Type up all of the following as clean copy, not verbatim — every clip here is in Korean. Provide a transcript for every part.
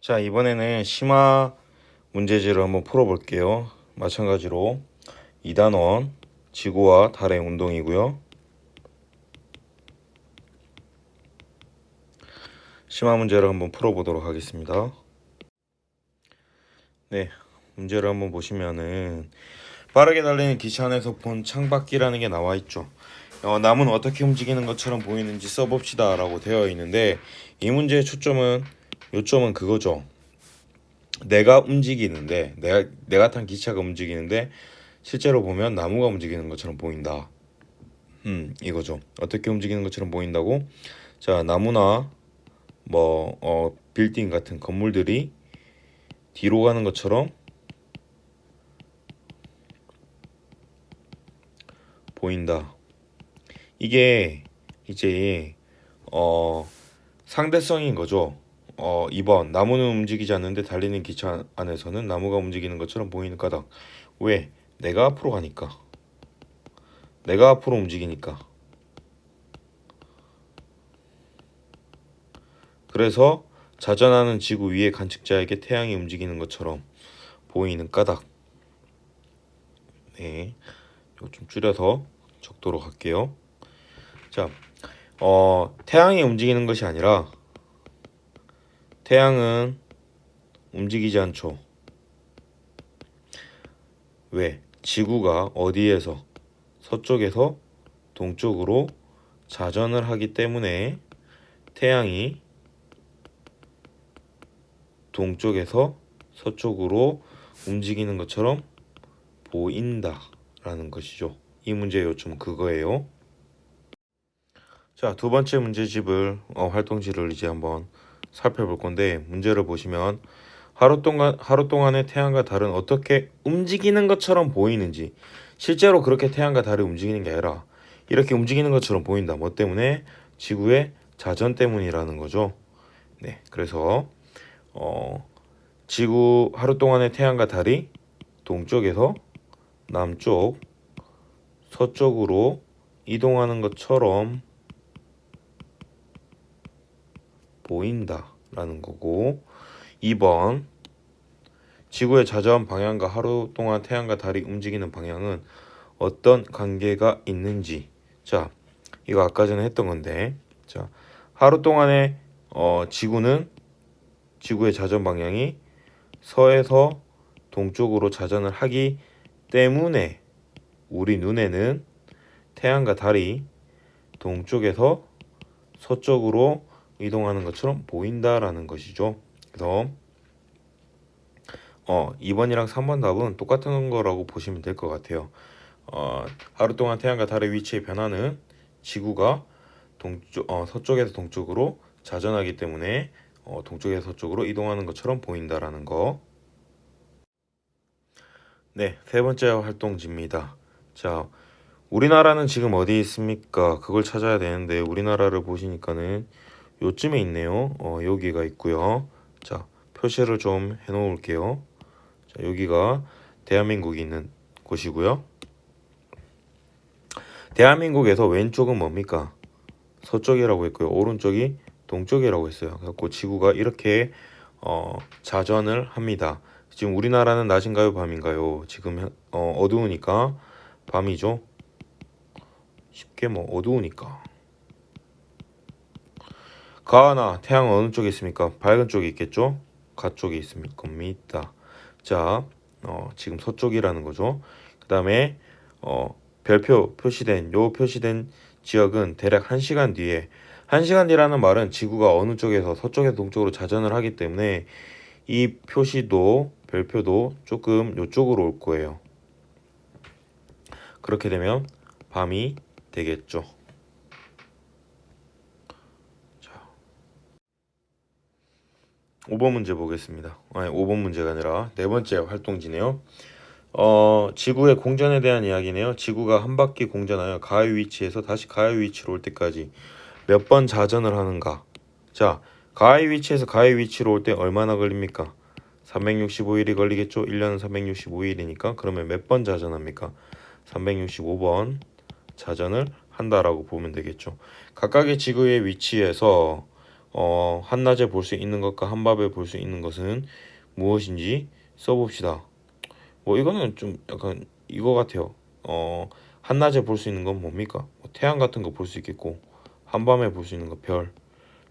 자, 이번에는 심화 문제지를 한번 풀어볼게요. 마찬가지로 2단원 지구와 달의 운동이고요. 심화 문제를 한번 풀어보도록 하겠습니다. 네, 문제를 한번 보시면은 빠르게 달리는 기차 안에서 본 창밖이라는 게 나와 있죠. 남은 어떻게 움직이는 것처럼 보이는지 써봅시다 라고 되어 있는데, 이 문제의 요점은 그거죠. 내가 움직이는데, 내가 탄 기차가 움직이는데 실제로 보면 나무가 움직이는 것처럼 보인다. 이거죠. 어떻게 움직이는 것처럼 보인다고? 자, 나무나 빌딩 같은 건물들이 뒤로 가는 것처럼 보인다. 이게 이제 상대성인 거죠. 2번 나무는 움직이지 않는데 달리는 기차 안에서는 나무가 움직이는 것처럼 보이는 까닭. 왜? 내가 앞으로 가니까. 내가 앞으로 움직이니까. 그래서 자전하는 지구 위의 관측자에게 태양이 움직이는 것처럼 보이는 까닭. 네, 이거 좀 줄여서 적도록 할게요. 자, 태양이 움직이는 것이 아니라 태양은 움직이지 않죠. 왜? 지구가 어디에서? 서쪽에서 동쪽으로 자전을 하기 때문에 태양이 동쪽에서 서쪽으로 움직이는 것처럼 보인다라는 것이죠. 이 문제의 요점은 그거예요. 자, 두 번째 문제집을 활동지를 이제 한번 살펴볼 건데, 문제를 보시면 하루 동안의 태양과 달은 어떻게 움직이는 것처럼 보이는지, 실제로 그렇게 태양과 달이 움직이는 게 아니라 이렇게 움직이는 것처럼 보인다. 뭐 때문에? 지구의 자전 때문이라는 거죠. 네, 그래서 지구 하루 동안의 태양과 달이 동쪽에서 남쪽, 서쪽으로 이동하는 것처럼 보인다라는 거고, 2번 지구의 자전 방향과 하루 동안 태양과 달이 움직이는 방향은 어떤 관계가 있는지. 자, 이거 아까 전에 했던 건데, 자, 하루 동안의 지구의 자전 방향이 서에서 동쪽으로 자전을 하기 때문에 우리 눈에는 태양과 달이 동쪽에서 서쪽으로 이동하는 것처럼 보인다라는 것이죠. 그래서 2번이랑 3번 답은 똑같은 거라고 보시면 될 것 같아요. 하루 동안 태양과 달의 위치의 변화는 지구가 서쪽에서 동쪽으로 자전하기 때문에 동쪽에서 서쪽으로 이동하는 것처럼 보인다라는 거. 네, 세 번째 활동지입니다. 자, 우리나라는 지금 어디에 있습니까? 그걸 찾아야 되는데, 우리나라를 보시니까는 요쯤에 있네요. 여기가 있고요. 자, 표시를 좀 해놓을게요. 자, 여기가 대한민국이 있는 곳이고요. 대한민국에서 왼쪽은 뭡니까? 서쪽이라고 했고요. 오른쪽이 동쪽이라고 했어요. 그래서 지구가 이렇게 자전을 합니다. 지금 우리나라는 낮인가요, 밤인가요? 지금 어두우니까 밤이죠. 쉽게 어두우니까. 가나 태양 어느 쪽에 있습니까? 밝은 쪽에 있겠죠? 가 쪽에 있을 겁니다. 자, 지금 서쪽이라는 거죠. 그 다음에 표시된 지역은 대략 1시간 뒤에, 1시간 뒤라는 말은 지구가 어느 쪽에서 서쪽에서 동쪽으로 자전을 하기 때문에 이 별표도 조금 이쪽으로 올 거예요. 그렇게 되면 밤이 되겠죠. 5번 문제 보겠습니다. 아니, 5번 문제가 아니라 네 번째 활동지네요. 지구의 공전에 대한 이야기네요. 지구가 한 바퀴 공전하여 가의 위치에서 다시 가의 위치로 올 때까지 몇 번 자전을 하는가. 자, 가의 위치에서 가의 위치로 올 때 얼마나 걸립니까? 365일이 걸리겠죠. 1년은 365일이니까 그러면 몇 번 자전합니까? 365번 자전을 한다라고 보면 되겠죠. 각각의 지구의 위치에서 한낮에 볼 수 있는 것과 한밤에 볼 수 있는 것은 무엇인지 써봅시다. 뭐 이거는 좀 약간 이거 같아요. 한낮에 볼 수 있는 건 뭡니까? 뭐 태양 같은 거 볼 수 있겠고, 한밤에 볼 수 있는 거 별,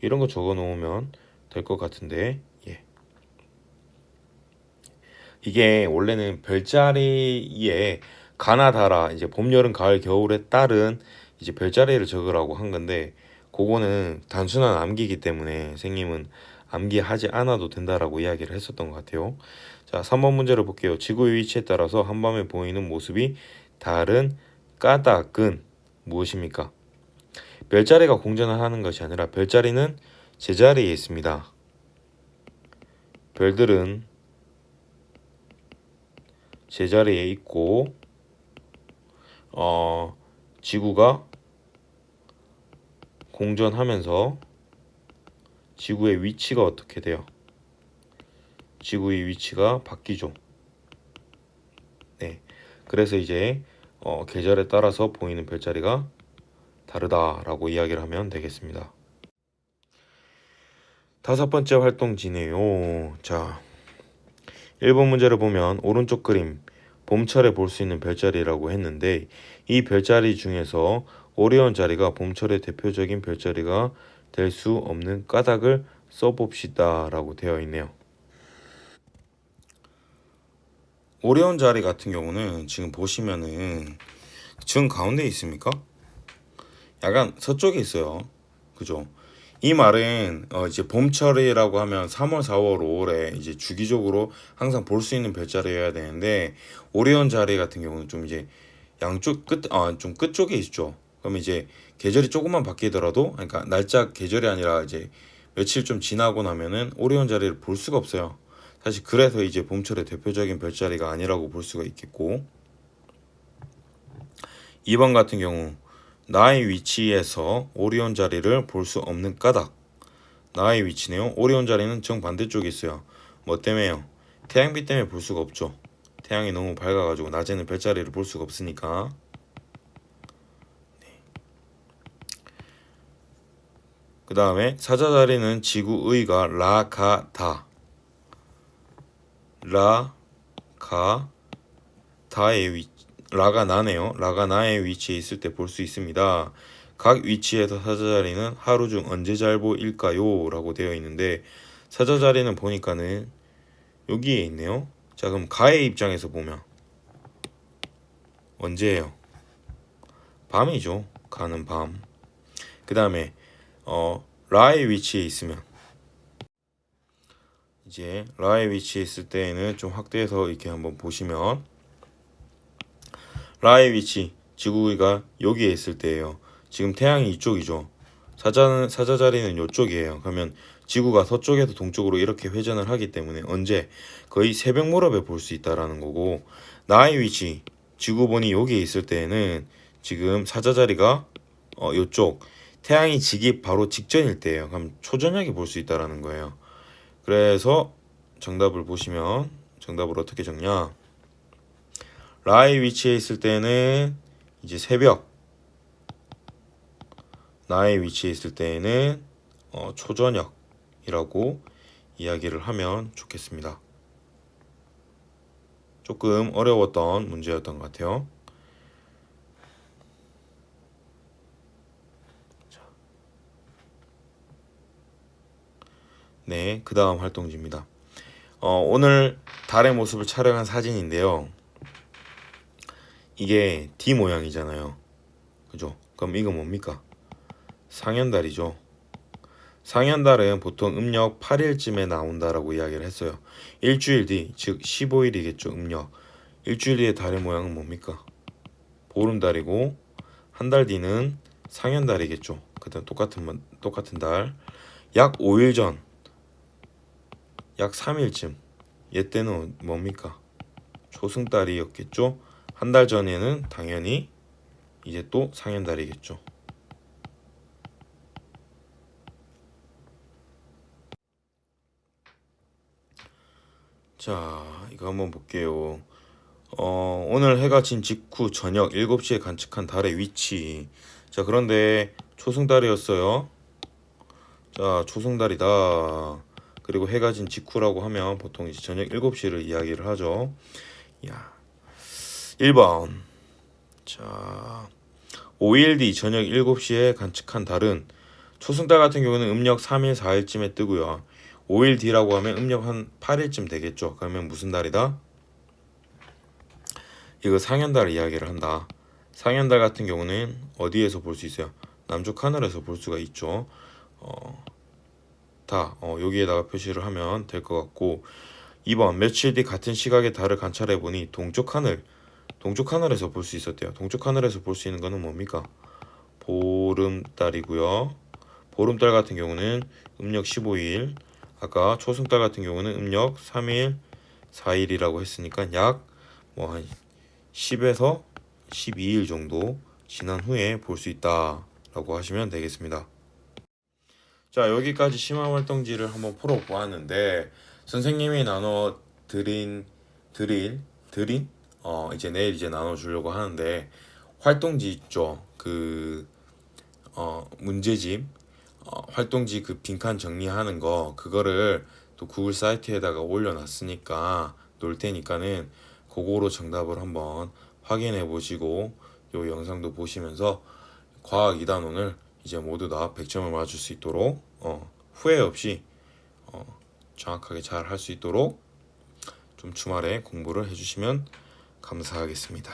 이런 거 적어 놓으면 될 것 같은데, 예. 이게 원래는 별자리에 가나다라, 이제 봄, 여름, 가을, 겨울에 따른 이제 별자리를 적으라고 한 건데, 그거는 단순한 암기이기 때문에 선생님은 암기하지 않아도 된다라고 이야기를 했었던 것 같아요. 자, 3번 문제를 볼게요. 지구의 위치에 따라서 한밤에 보이는 모습이 다른 까닭은 무엇입니까? 별자리가 공전을 하는 것이 아니라 별자리는 제자리에 있습니다. 별들은 제자리에 있고 지구가 공전하면서 지구의 위치가 어떻게 돼요? 지구의 위치가 바뀌죠. 네. 그래서 이제 계절에 따라서 보이는 별자리가 다르다라고 이야기를 하면 되겠습니다. 5번째 활동지네요. 자, 1번 문제를 보면 오른쪽 그림 봄철에 볼 수 있는 별자리라고 했는데 이 별자리 중에서 오리온 자리가 봄철의 대표적인 별자리가 될 수 없는 까닭을 써봅시다 라고 되어 있네요. 오리온 자리 같은 경우는 지금 보시면은 정 가운데 있습니까? 약간 서쪽에 있어요. 그죠? 이 말은 이제 봄철이라고 하면 3월, 4월, 5월에 이제 주기적으로 항상 볼 수 있는 별자리여야 되는데 오리온 자리 같은 경우는 좀 이제 양쪽 좀 끝쪽에 있죠. 그럼 이제 계절이 조금만 바뀌더라도 그러니까 날짜 계절이 아니라 이제 며칠 좀 지나고 나면은 오리온 자리를 볼 수가 없어요. 사실 그래서 이제 봄철의 대표적인 별자리가 아니라고 볼 수가 있겠고 2번 같은 경우 나의 위치에서 오리온 자리를 볼 수 없는 까닭. 나의 위치네요. 오리온 자리는 정반대쪽에 있어요. 뭐 때문에요? 태양빛 때문에 볼 수가 없죠. 태양이 너무 밝아가지고 낮에는 별자리를 볼 수가 없으니까. 그 다음에 사자 자리는 지구의가 라가다. 라가다의 위치. 라가나네요. 라가나의 위치에 있을 때 볼 수 있습니다. 각 위치에서 사자 자리는 하루 중 언제 잘 보일까요? 라고 되어 있는데 사자 자리는 보니까는 여기에 있네요. 자, 그럼 가의 입장에서 보면 언제예요? 밤이죠. 가는 밤. 그 다음에 라의 위치에 있으면 이제 라의 위치에 있을 때에는 좀 확대해서 이렇게 한번 보시면 라의 위치 지구가 여기에 있을 때예요. 지금 태양이 이쪽이죠. 사자 자리는 이쪽이에요. 그러면 지구가 서쪽에서 동쪽으로 이렇게 회전을 하기 때문에 언제 거의 새벽 무렵에 볼 수 있다라는 거고 나의 위치 지구본이 여기에 있을 때에는 지금 사자 자리가 이쪽 태양이 지기 바로 직전일 때예요. 그럼 초저녁에 볼 수 있다라는 거예요. 그래서 정답을 보시면 정답을 어떻게 적냐? 라의 위치에 있을 때는 이제 새벽, 나의 위치에 있을 때에는 초저녁이라고 이야기를 하면 좋겠습니다. 조금 어려웠던 문제였던 것 같아요. 네, 그 다음 활동지입니다. 오늘 달의 모습을 촬영한 사진인데요. 이게 D 모양이잖아요. 그죠? 그럼 이거 뭡니까? 상현달이죠. 상현달은 보통 음력 8일쯤에 나온다라고 이야기를 했어요. 일주일 뒤, 즉 15일이겠죠. 음력. 일주일 뒤의 달의 모양은 뭡니까? 보름달이고 한 달 뒤는 상현달이겠죠. 그다음 똑같은 달. 약 5일 전, 약 3일쯤. 얘 때는 뭡니까? 초승달이었겠죠. 한 달 전에는 당연히 이제 또 상현달이겠죠. 자, 이거 한번 볼게요. 오늘 해가 진 직후 저녁 7시에 관측한 달의 위치. 자, 그런데 초승달이었어요. 자, 초승달이다. 그리고 해가 진 직후라고 하면 보통 이제 저녁 7시를 이야기를 하죠. 야, 1번. 자, 5일 뒤 저녁 7시에 관측한 달은 초승달 같은 경우는 음력 3일, 4일쯤에 뜨고요. 5일 뒤라고 하면 음력 한 8일쯤 되겠죠. 그러면 무슨 달이다? 이거 상현달 이야기를 한다. 상현달 같은 경우는 어디에서 볼 수 있어요? 남쪽 하늘에서 볼 수가 있죠. 여기에다가 표시를 하면 될 것 같고 2번 며칠 뒤 같은 시각에 달을 관찰해 보니 동쪽 하늘에서 볼 수 있었대요. 동쪽 하늘에서 볼 수 있는 거는 뭡니까? 보름달이고요. 보름달 같은 경우는 음력 15일, 아까 초승달 같은 경우는 음력 3일, 4일이라고 했으니까 약 뭐 한 10에서 12일 정도 지난 후에 볼 수 있다라고 하시면 되겠습니다. 자, 여기까지 심화활동지를 한번 풀어보았는데 선생님이 나눠 드린 이제 내일 이제 나눠주려고 하는데 활동지 있죠. 문제집 활동지 그 빈칸 정리하는 거 그거를 또 구글 사이트에다가 올려놨으니까 놓을 테니까는 그거로 정답을 한번 확인해 보시고 요 영상도 보시면서 과학 2단원을 이제 모두 다 100점을 맞을 수 있도록 후회 없이 정확하게 잘 할 수 있도록 좀 주말에 공부를 해주시면 감사하겠습니다.